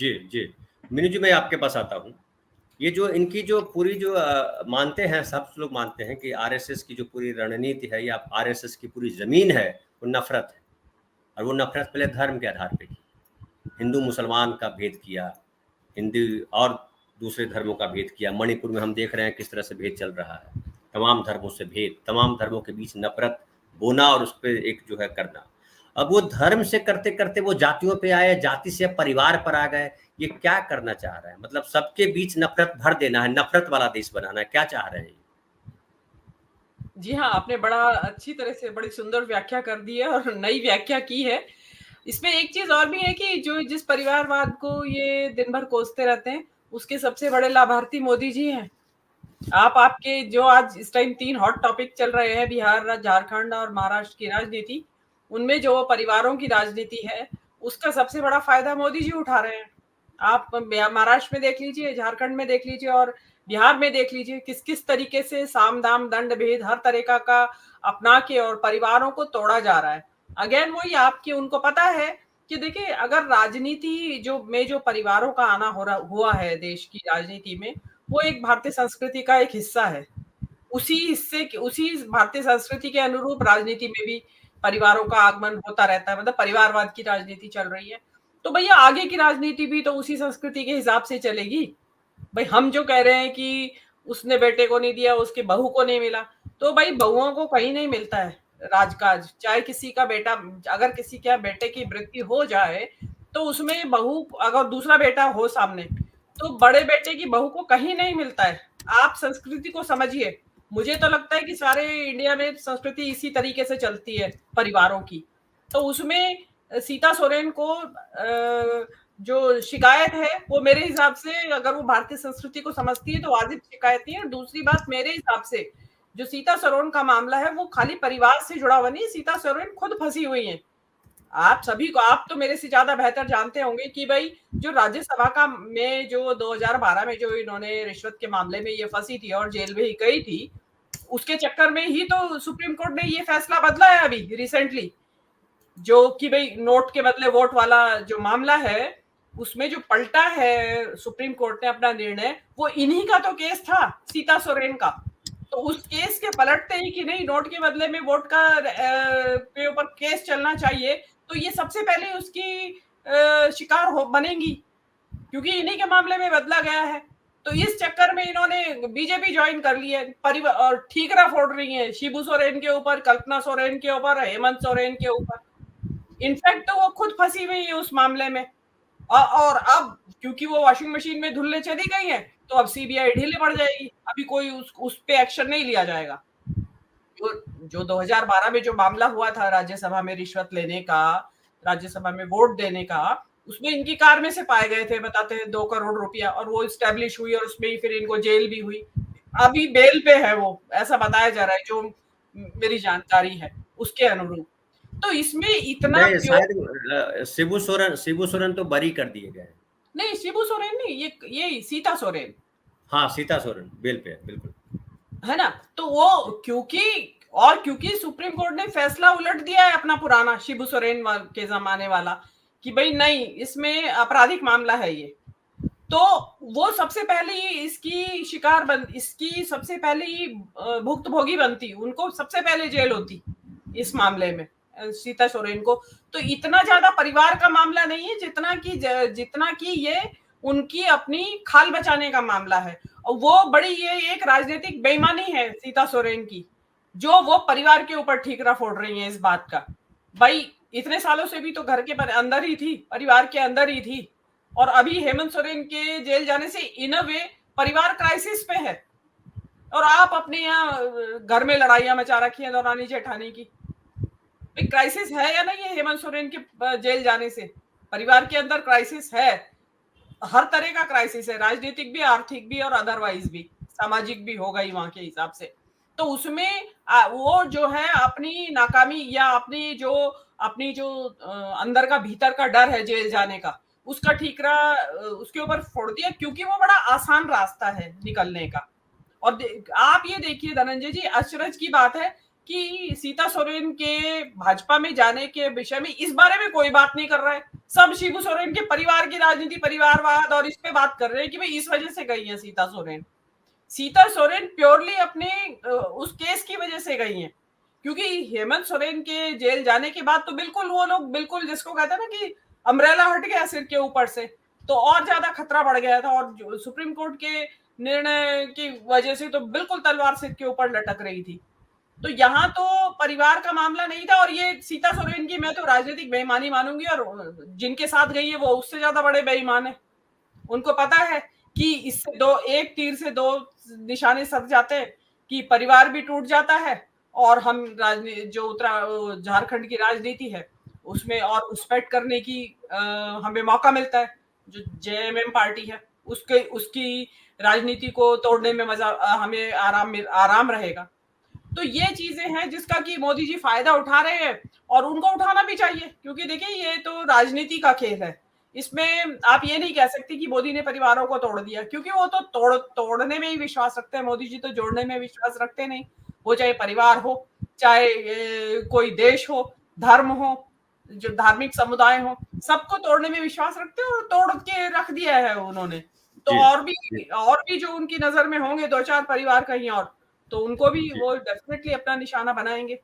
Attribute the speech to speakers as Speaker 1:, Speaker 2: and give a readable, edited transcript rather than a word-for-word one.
Speaker 1: जी, जी। मीनू जी, मैं आपके पास आता हूँ। ये जो इनकी जो पूरी जो मानते हैं, सब लोग मानते हैं कि आरएसएस की जो पूरी रणनीति है या आरएसएस की पूरी ज़मीन है, वो नफ़रत है। और वो नफ़रत पहले धर्म के आधार पे की। हिंदू-मुसलमान का भेद किया, हिंदू और दूसरे धर्मों का भेद किया। मणिपुर में हम देख रहे हैं किस तरह से भेद चल रहा है। तमाम धर्मों से भेद, तमाम धर्मों के बीच नफ़रत बोना और उस पे एक जो है करना। अब वो धर्म से करते-करते वो जातियों पे आए, जाति से परिवार पर आ गए। ये क्या करना चाह रहे हैं? मतलब सबके बीच नफ़रत भर देना है, नफ़रत वाला देश बनाना है, क्या चाह रहे हैं?
Speaker 2: जी हाँ, आपने बड़ा अच्छी तरह से बड़ी सुंदर व्याख्या कर दी है और नई व्याख्या की है। इसमें एक चीज़ और भी है कि जो जिस परिवारवाद को ये दिन भर कोसते रहते हैं, उसके सबसे बड़े लाभार्थी मोदी जी हैं। आपके जो आज इस टाइम 3 हॉट टॉपिक चल रहे हैं, बिहार, झारखंड और महाराष्ट्र की राजनीति, उनमें जो परिवारों की राजनीति है, उसका सबसे बड़ा फ़ायदा मोदी जी उठा रहे हैं। आप महाराष्ट्र में देख लीजिए, झारखंड में देख लीजिए और बिहार में देख लीजिए किस-किस तरीके से साम-दाम, दंड-भेद हर तरीका का अपना के और परिवारों को तोड़ा जा रहा है। अगेन वही आपकी उनको पता है कि देखिए अगर राजनीति जो परिवारों का आना हो रहा हुआ है देश की राजनीति में, वो एक भारतीय संस्कृति का एक हिस्सा है। उसी भारतीय संस्कृति के अनुरूप राजनीति में भी परिवारों का आगमन होता रहता है, मतलब परिवारवाद की राजनीति चल रही है। तो भैया आगे की राजनीति भी तो उसी संस्कृति के हिसाब से चलेगी। भाई हम जो कह रहे हैं कि उसने बेटे को नहीं दिया, उसके बहू को नहीं मिला, तो भाई बहुओं को कहीं नहीं मिलता है राजकाज। चाहे किसी का बेटा, अगर किसी के यहाँ बेटे की मृत्यु हो जाए, तो उसमें बहू अगर दूसरा बेटा हो सामने, तो बड़े बेटे की बहू को कहीं नहीं मिलता है। आप संस्कृति को समझिए। मुझे तो लगता है कि सारे इंडिया में संस्कृति इसी तरीके से चलती है परिवारों की। तो उसमें सीता सोरेन को जो शिकायत है वो मेरे हिसाब से अगर वो भारतीय संस्कृति को समझती है तो वाजिब शिकायत नहीं है। दूसरी बात मेरे हिसाब से जो सीता सोरेन का मामला है वो खाली परिवार से जुड़ा हुआ नहीं, सीता सोरेन खुद फंसी हुई है। आप सभी को, आप तो मेरे से ज्यादा बेहतर जानते होंगे कि भाई जो राज्यसभा का में जो 2012 में जो इन्होंने रिश्वत के मामले में ये फंसी थी और जेल में ही गई थी, उसके चक्कर में ही तो सुप्रीम कोर्ट ने ये फैसला बदला है अभी रिसेंटली, जो कि भाई नोट के बदले वोट वाला जो मामला है उसमें जो पलटा है सुप्रीम कोर्ट ने अपना निर्णय, वो इन्हीं का तो केस था, सीता सोरेन का। तो उस केस के पलटते ही कि नहीं नोट के बदले में वोट का के ऊपर केस चलना चाहिए, तो ये सबसे पहले उसकी शिकार हो बनेंगी, क्योंकि इन्हीं के मामले में बदला गया है। तो इस चक्कर में इन्होंने बीजेपी ज्वाइन कर ली है, परिवार और ठीकरा फोड़ रही है शिबू सोरेन के ऊपर, कल्पना सोरेन के ऊपर, हेमंत सोरेन के ऊपर। इनफैक्ट तो वो खुद फंसी हुई है उस मामले में। और अब क्योंकि वो वॉशिंग मशीन में धुलने चली गई है, तो अब सीबीआई ढीले पड़ जाएगी, अभी कोई उस पे एक्शन नहीं लिया जाएगा। जो 2012 में जो मामला हुआ था राज्यसभा में रिश्वत लेने का, राज्यसभा में वोट देने का, उसमें इनकी कार में से पाए गए थे, बताते हैं 2 करोड़ रुपया, और वो स्टैब्लिश हुई और उसमें ही फिर इनको जेल भी हुई। अभी बेल पे है वो, ऐसा बताया जा रहा है जो मेरी जानकारी है उसके अनुरूप। तो इसमें इतना
Speaker 1: नहीं,
Speaker 2: प्योर,
Speaker 1: शायद शिबू सोरेन तो बरी कर दिए गए हैं।
Speaker 2: नहीं शिबू सोरेन नहीं, ये सीता सोरेन
Speaker 1: हाँ, सीता सोरेन बेल पे है, बिल्कुल।
Speaker 2: है ना। तो वो क्योंकि सुप्रीम कोर्ट ने फैसला उलट दिया है अपना पुराना शिबू सोरेन के जमाने वाला, कि भाई नहीं इसमें आपराधिक मामला है ये, तो वो सबसे पहले इसकी इसकी सबसे पहले भुक्तभोगी बनती, उनको सबसे पहले जेल होती इस मामले में सीता सोरेन को। तो इतना ज्यादा परिवार का मामला नहीं है जितना कि ये उनकी अपनी खाल बचाने का मामला है। और वो बड़ी ये एक राजनीतिक बेईमानी है सीता सोरेन की, जो वो परिवार के ऊपर ठीकरा फोड़ रही है इस बात का। भाई इतने सालों से भी तो घर के अंदर ही थी, परिवार के अंदर ही थी, और अभी हेमंत सोरेन के जेल जाने से इन अ वे परिवार क्राइसिस पे है, और आप अपने यहाँ घर में लड़ाइयां मचा रखी है दौरानी जेठानी की। क्राइसिस है या नहीं है हेमंत सोरेन के जेल जाने से? परिवार के अंदर क्राइसिस है, हर तरह का क्राइसिस है, राजनीतिक भी, आर्थिक भी और अदरवाइज भी, सामाजिक भी होगा ही वहां के हिसाब से। तो उसमें वो जो है अपनी नाकामी या अपनी जो अंदर का भीतर का डर है जेल जाने का, उसका ठीकरा उसके ऊपर फोड़ दिया, क्योंकि वो बड़ा आसान रास्ता है निकलने का। और आप ये देखिए धनंजय जी, अचरज की बात है कि सीता सोरेन के भाजपा में जाने के विषय में इस बारे में कोई बात नहीं कर रहा है। सब शिबू सोरेन के परिवार की राजनीति, परिवारवाद और इस पे बात कर रहे हैं कि भाई इस वजह से गई है सीता सोरेन। सीता सोरेन प्योरली अपने उस केस की वजह से गई हैं, क्योंकि हेमंत सोरेन के जेल जाने के बाद तो बिल्कुल वो लोग, बिल्कुल जिसको कहते हैं ना कि अम्ब्रेला हट गया सिर के ऊपर से, तो और ज्यादा खतरा बढ़ गया था। और सुप्रीम कोर्ट के निर्णय की वजह से तो बिल्कुल तलवार सिर के ऊपर लटक रही थी। तो यहाँ तो परिवार का मामला नहीं था, और ये सीता सोरेन की मैं तो राजनीतिक बेईमानी मानूंगी, और जिनके साथ गई है वो उससे ज्यादा बड़े बेईमान है। उनको पता है कि इससे दो, एक तीर से दो निशाने सध जाते हैं, कि परिवार भी टूट जाता है और हम जो झारखंड की राजनीति है उसमें और घुसपैठ करने की हमें मौका मिलता है। जो जेएमएम पार्टी है उसकी राजनीति को तोड़ने में मजा हमें आराम रहेगा। तो ये चीजें हैं जिसका कि मोदी जी फायदा उठा रहे हैं, और उनको उठाना भी चाहिए, क्योंकि देखिए ये तो राजनीति का खेल है। इसमें आप ये नहीं कह सकते कि मोदी ने परिवारों को तोड़ दिया, क्योंकि वो तो तोड़ने में ही विश्वास रखते हैं। मोदी जी तो जोड़ने में विश्वास रखते नहीं। वो चाहे परिवार हो, चाहे कोई देश हो, धर्म हो, जो धार्मिक समुदाय हो, सबको तोड़ने में विश्वास रखते हैं, और तोड़ के रख दिया है उन्होंने। तो और भी जो उनकी नजर में होंगे दो चार परिवार कहीं और, तो उनको भी वो डेफिनेटली अपना निशाना बनाएंगे।